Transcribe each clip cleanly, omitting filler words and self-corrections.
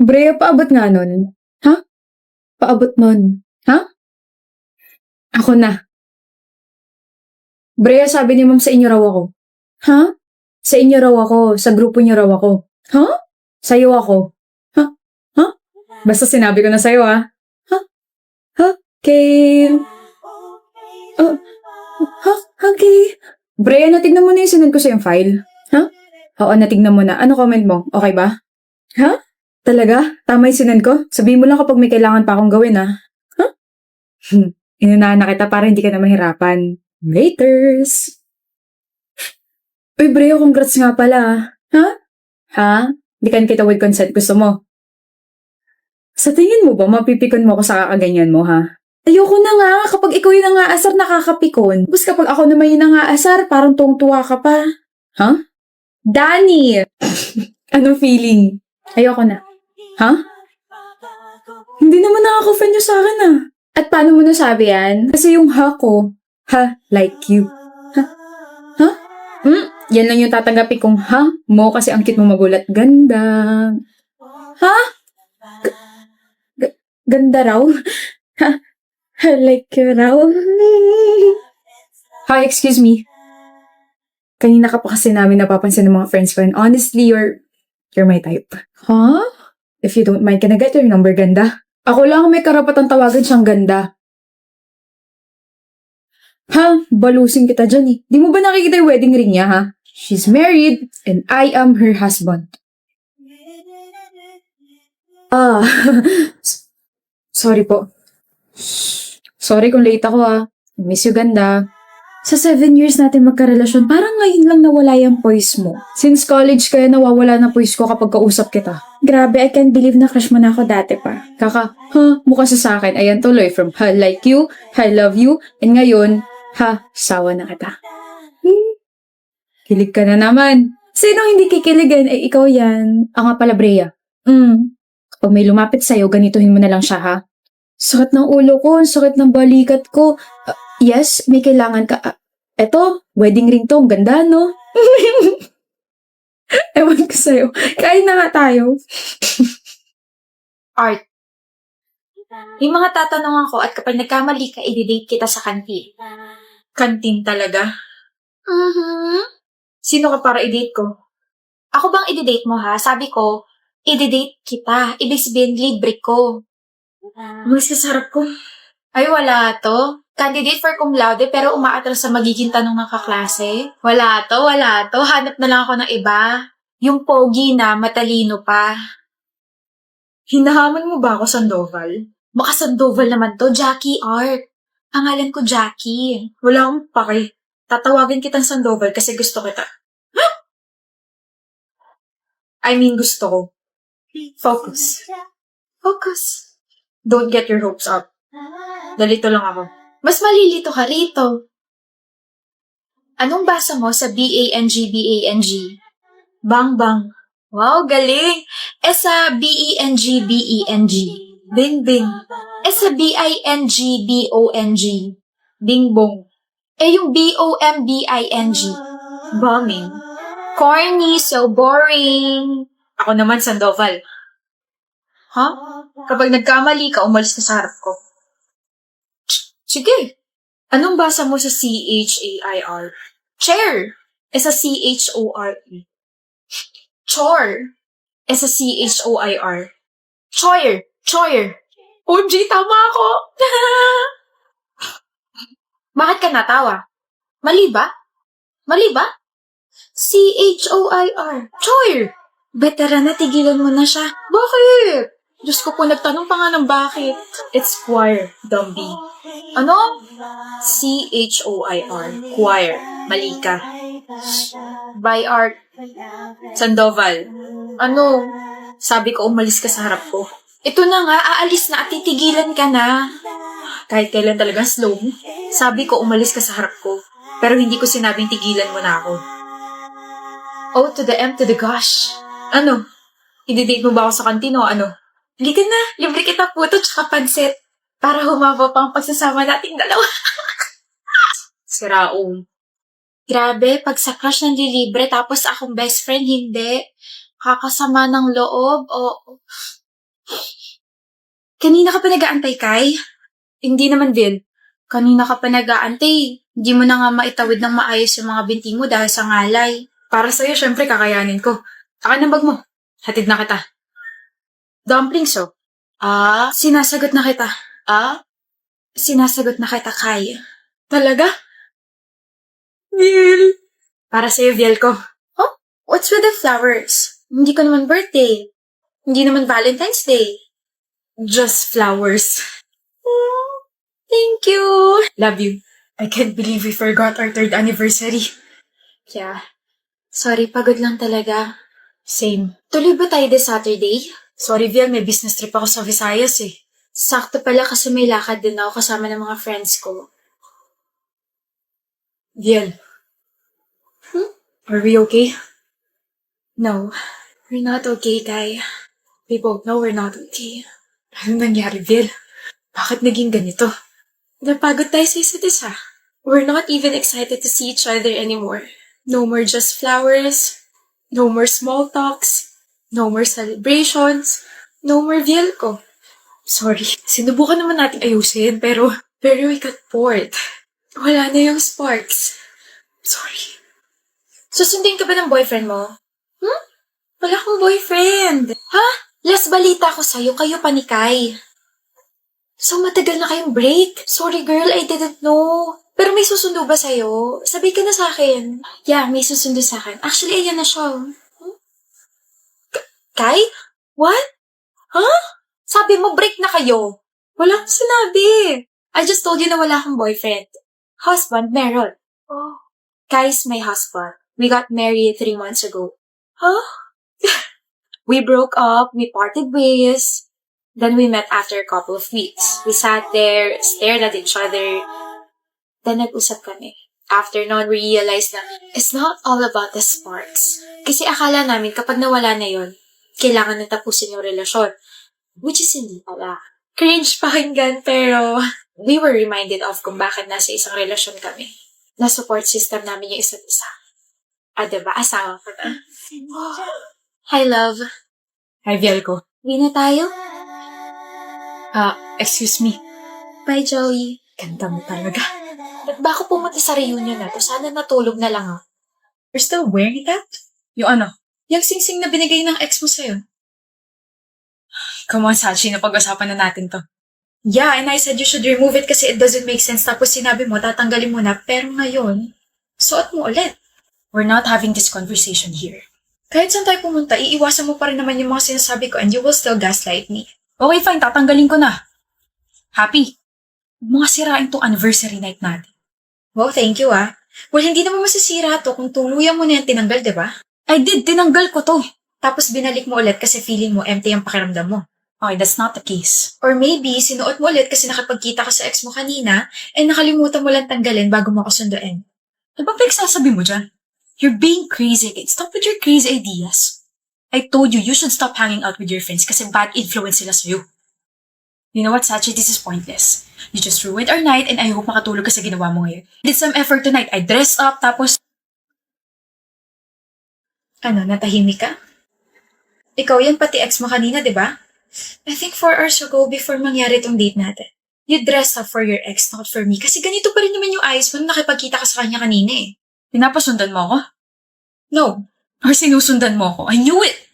Brea, paabot nga nun. Ha? Paabot nun. Ha? Ako na. Brea, sabi ni ma'am sa inyo raw ako. Ha? Sa inyo raw ako. Sa grupo niyo raw ako. Ha? Sa'yo ako. Ha? Ha? Basta sinabi ko na sa'yo, ha? Ha? Ha? Okay. Uh, ha? Okay. Brea, natignan mo na yung sinend ko sa yung file. Ha? Oo, natignan mo na. Ano comment mo? Okay ba? Ha? Talaga? Tama yung sinend ko? Sabihin mo lang kapag may kailangan pa akong gawin, ha? Ha? Inunahan na kita para hindi ka na mahirapan. Laters! Uy, Brea, congrats nga pala, ha? Ha? Bikan kita with consent. Gusto mo? Sa tingin mo ba, mapipikon mo ako sa kakaganyan mo, ha? Ayoko na nga, kapag ikaw yung nangaasar, nakakapikon. Tapos kapag ako naman yung nangaasar, parang tuwang-tuwa ka pa. Ha? Danny! Anong feeling? Ayoko na. Ha? Hindi naman nakaka-offend yung sa akin, ah. At paano mo nasabi yan? Kasi yung ha ko, ha, like you. Ha? Ha? Yan lang yung tatanggapin kong ha mo kasi ang cute mo magulat. Ganda. Ha? Ganda raw? Ha? Like you raw? Hi, excuse me. Kanina ka pa kasi namin napapansin ng mga friends ko and honestly, you're my type. Huh? If you don't mind, can I get your number, ganda? Ako lang may karapatang tawagan siyang ganda. Ha? Balusin kita dyan eh. Di mo ba nakikita yung wedding ring niya, ha? She's married and I am her husband. Ah, sorry po. Sorry kung late ako, ha. Miss you, ganda. Sa 7 years natin magkarelasyon, parang ngayon lang nawala yung poise mo. Since college kaya nawawala na poise ko kapag kausap kita. Grabe, I can't believe na crush mo na ako dati pa. Kaka, mukha sa akin. Ayan tuloy, from ha, like you, I love you, and ngayon, ha, sawa na kita. Kilig ka na naman. Sino hindi kikiligin? Eh, ikaw yan. Nga pala, Brea. Kapag may lumapit sa'yo, ganituhin mo na lang siya, ha? Sakit ng ulo ko, sakit ng balikat ko. Yes, may kailangan ka. Eto, wedding ring to. Ang ganda, no? Ewan ko sa'yo. Kain na nga tayo. Art. Yung mga tatanungan ko at kapag nagkamali ka, i-date kita sa kantin. Kantin talaga? Sino ka para i-date ko? Ako bang i-date mo, ha? Sabi ko, i-date kita. Ibig sabihin, libre ko. Umalis ka sa harap ko. Ay, wala to. Candidate for cum laude pero umaatras sa magiging tanong ng kaklase. Wala to. Hanap na lang ako ng iba. Yung pogi na, matalino pa. Hinahamon mo ba ako, Sandoval? Baka Sandoval naman to, Jackie Art. Pangalan ko Jackie. Wala akong pake. Tatawagin kitang Sandoval kasi gusto kita. I mean, gusto ko. Focus. Don't get your hopes up. Dalito lang ako. Mas malilito ka rito. Anong basa mo sa B-A-N-G? Bang bang. Wow, galing! Sa B-E-N-G? Bing bing. Sa B-I-N-G-B-O-N-G? Bing bong. Yung B-O-M-B-I-N-G? Bombing. Corny, so boring. Ako naman, Sandoval. Ha? Kapag nagkamali ka, umalis ka sa harap ko. Sige. Anong basa mo sa C-H-A-I-R? Chair. Sa C-H-O-R-E. Chore. Sa C-H-O-I-R. Choir. OG, tama ako! Bakit ka natawa? Mali ba? C-H-O-I-R. Choir. Veteran na, tigilan mo na siya. Bakit? Diyos ko po, nagtanong pa nga ng bakit. It's choir, Dumby. Ano? C-H-O-I-R. Choir. Mali ka. By art. Sandoval. Ano? Sabi ko, umalis ka sa harap ko. Ito na nga, aalis na at titigilan ka na. Kahit kailan talagang slow mo. Sabi ko, umalis ka sa harap ko. Pero hindi ko sinabing tigilan mo na ako. O to the M to the gosh. Ano? I-date mo ba ako sa kantin o ano? Halika na, libre kita puto tsaka pansit. Para humaba pa ang pagsasama nating dalawa. Siraong. Grabe, pag sa crush nanlilibre tapos akong best friend, hindi. Kakasama ng loob o Kanina ka pa nag-aantay, Kai? Hindi naman, Vil. Kanina ka pa nag-aantay. Hindi mo na nga maitawid ng maayos yung mga binti mo dahil sa ngalay. Para sa'yo, syempre, kakayanin ko. Akin ang bag mo. Hatid na kita. Dumplings, oh. Sinasagot na kita. Sinasagot na kita, Kai. Talaga? Vil. Para sa'yo, Viel ko. Oh? What's with the flowers? Hindi ko naman birthday. Hindi naman Valentine's Day. Just flowers. Thank you. Love you. I can't believe we forgot our 3rd anniversary. Yeah. Sorry, pagod lang talaga. Same. Tuloy ba tayo this Saturday? Sorry, Viel, may business trip ako sa Visayas eh. Sakto pala kasi may lakad din ako kasama ng mga friends ko. Viel. Are we okay? No. We're not okay, Kai. We both know we're not okay. Ano nangyari, Vil? Bakit naging ganito? Napagod tayo sa isa't isa. We're not even excited to see each other anymore. No more just flowers. No more small talks. No more celebrations. No more Viel ko. Sorry. Sinubukan naman natin ayusin, pero we got bored. Wala na yung sparks. Sorry. Susundin ka ba ng boyfriend mo? Wala akong boyfriend. Ha? Last balita ko sa'yo, kayo pa ni Kai. So, matagal na kayong break? Sorry girl, I didn't know. Pero may susundo ba sa'yo? Sabi ka na sa'kin. Yeah, may susundo sa'kin. Actually, ayan na siya. Kai? What? Sabi mo, break na kayo. Wala akong sinabi. I just told you na wala akong boyfriend. Husband, meron. Kai's my husband. We got married 3 months ago. We broke up, we parted ways. Then we met after a couple of weeks. We sat there, stared at each other. Then nag-usap kami. After nun, we realized na it's not all about the sparks. Kasi akala namin kapag nawala na yon, kailangan na tapusin yung relasyon. Which is hindi pala. Cringe pakinggan, pero we were reminded of kung bakit nasa isang relasyon kami. Na support system namin yung isa't isa. Diba? Asawa ko na. Hi, love. Hi, Viel ko. Uwi na tayo? Excuse me. Bye, Joey. Ganda mo talaga. Ba't ba ako pumunta sa reunion na to? Sana natulog na lang ako. You're still wearing that? Yung ano? Yung sing-sing na binigay ng ex mo sa'yo. Come on, Sachi. Napag-usapan na natin to. Yeah, and I said you should remove it kasi it doesn't make sense. Tapos sinabi mo, tatanggalin mo na. Pero ngayon, suot mo ulit. We're not having this conversation here. Kahit saan tayo pumunta, iiwasan mo pa rin naman yung mga sinasabi ko and you will still gaslight me. Okay, fine. Tatanggalin ko na. Happy? Mga sirain tong anniversary night natin. Wow, thank you Well, hindi naman masisira to kung tuluyan mo na yan tinanggal, diba? I did. Tinanggal ko to. Tapos binalik mo ulit kasi feeling mo empty ang pakiramdam mo. Okay, that's not the case. Or maybe, sinuot mo ulit kasi nakapagkita ka sa ex mo kanina and nakalimutan mo lang tanggalin bago mo ako sunduin. Ano ba pinagsasabi mo dyan? You're being crazy again. Stop with your crazy ideas. I told you, you should stop hanging out with your friends kasi bad influence sila sa'yo. You know what, Sachi? This is pointless. You just ruined our night and I hope makatulog ka sa ginawa mo ngayon. I did some effort tonight. I dressed up, tapos... Ano, natahimik ka? Ikaw yan, pati ex mo kanina, di ba? I think 4 hours ago before mangyari tong date natin. You dressed up for your ex, not for me. Kasi ganito pa rin naman yung ayos mo nung nakipagkita ka sa kanya kanina eh. Pinapasundan mo ako? No. Or sinusundan mo ako? I knew it!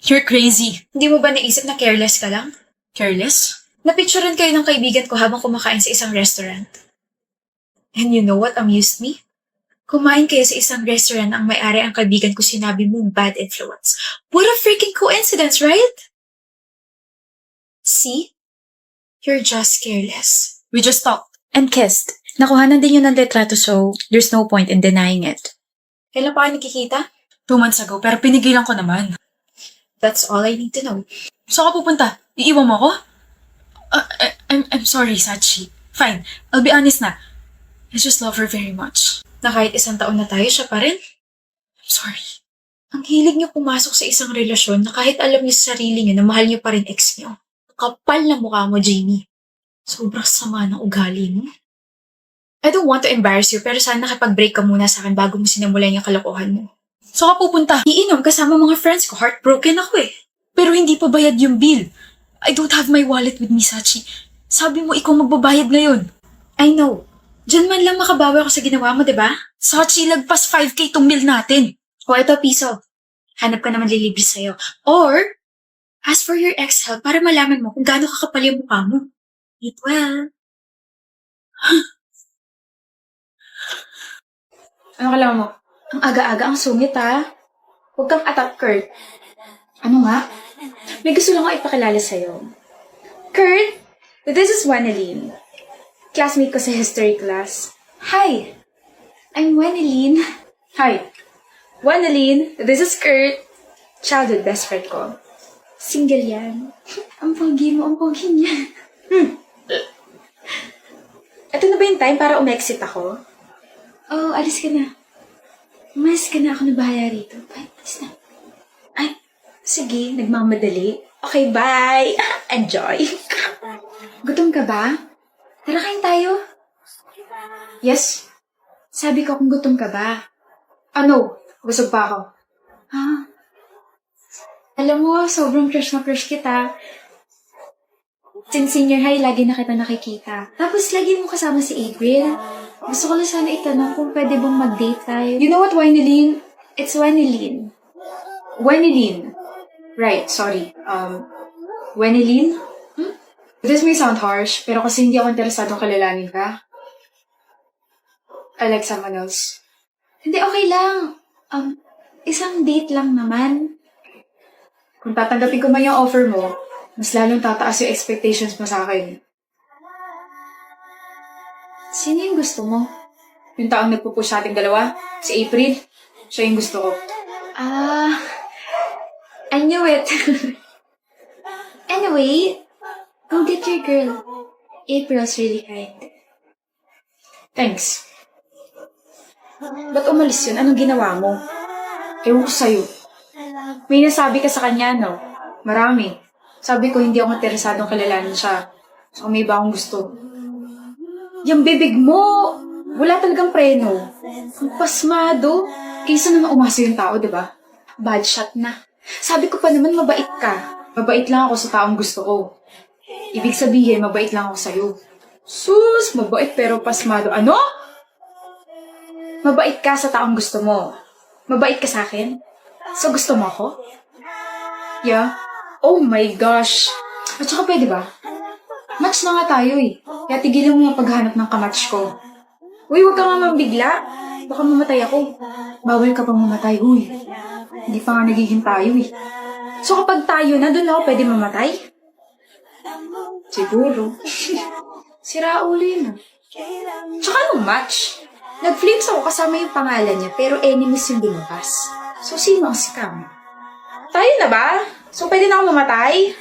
You're crazy. Hindi mo ba naisip na careless ka lang? Careless? Napicturean kayo ng kaibigan ko habang kumakain sa isang restaurant. And you know what amused me? Kumain kayo sa isang restaurant ang may-ari ang kaibigan ko sinabi mong bad influence. What a freaking coincidence, right? See? You're just careless. We just talked. And kissed. Nakuhanan din yun ng litrato so there's no point in denying it. Kailan pa kayo nagkikita? 2 months ago, pero pinigilan ko naman. That's all I need to know. Saan ka pupunta? Iiwan mo ako? I'm sorry, Sachi. Fine, I'll be honest na. I just love her very much. Na kahit 1 taon na tayo, siya pa rin? I'm sorry. Ang hilig niyo pumasok sa isang relasyon na kahit alam niyo sa sarili niyo na mahal niyo pa rin ex niyo. Kapal na mukha mo, Jamie. Sobrang sama ng ugali mo. I don't want to embarrass you, pero sana nakipag-break ka muna sa akin bago mo sinimulan yung kalokohan mo. So ka pupunta? Iinom kasama mga friends ko. Heartbroken ako eh. Pero hindi pa bayad yung bill. I don't have my wallet with me, Sachi. Sabi mo ikaw magbabayad ngayon. I know. Diyan man lang makabawi ako sa ginawa mo, diba? Sachi, lagpas 5K tong bill natin. O, eto, piso. Hanap ka naman lilibre sa'yo. Or, ask for your ex-help para malaman mo kung gaano kakapal yung mukha mo. Eat well. Ano kailangan mo? Ang aga-aga ang sungit, ha? Huwag kang attack, Kurt. Ano nga? May gusto lang ako ipakilala sa'yo. Kurt, this is Waneline. Classmate ko sa history class. Hi! I'm Waneline. Hi. Waneline, this is Kurt. Childhood best friend ko. Single yan. Ang pogi mo, ang pogi niya. Ito na ba yung time para umexit ako? Oh, alis ka na. Umalis ka na, ako na bahala rito. Bye, alis na. Ay, sige, nagmamadali. Okay, bye. Enjoy. Gutom ka ba? Tara, kain tayo. Yes. Sabi ko kung gutom ka ba. Ano? Busog pa ako. Ha? Alam mo, sobrang crush na crush kita. Since senior high, lagi na kita nakikita. Tapos lagi mo kasama si April. Gusto ko lang sana itanong kung pwede bang mag-date tayo. You know what, Waneline? It's Waneline. Waneline. Right, sorry. Waneline? This may sound harsh, pero kasi hindi ako interesadong kalalanin ka. I like someone else. Hindi, okay lang. Isang date lang naman. Kung tatanggapin ko man yung offer mo, mas lalong tataas yung expectations mo sa akin. Sino yung gusto mo? Yung taong nagpupush sa ating dalawa? Si April? Siya yung gusto ko. I knew it. Anyway, go get your girl. April's really kind. Thanks. Ba't umalis yun? Anong ginawa mo? Ewan ko sa'yo. May nasabi ka sa kanya, no? Marami. Sabi ko, hindi ako interesadong kilalanin siya. So, may iba akong gusto. Yung bibig mo, wala talagang preno. Ang pasmado. Kaysa naman umasa yung tao, di ba? Bad shot na. Sabi ko pa naman, mabait ka. Mabait lang ako sa taong gusto ko. Ibig sabihin, mabait lang ako sa'yo. Sus, mabait pero pasmado. Ano? Mabait ka sa taong gusto mo. Mabait ka sa akin? So gusto mo ako? Yeah? Oh my gosh. At saka pwede ba? Match na nga tayo eh. Kaya tigilan mo yung paghanap ng kamatch ko. Uy, huwag ka nga mabigla. Baka mamatay ako. Bawal ka pang mamatay, huy. Hindi pa nga nagiging tayo eh. So kapag tayo na, doon ako pwede mamatay? Siguro. Sira ulo yun. Tsaka anong match? Nag-flames ako kasama yung pangalan niya, pero enemies yung lumabas. So sino ang scam? Tayo na ba? So pwede na ako mamatay?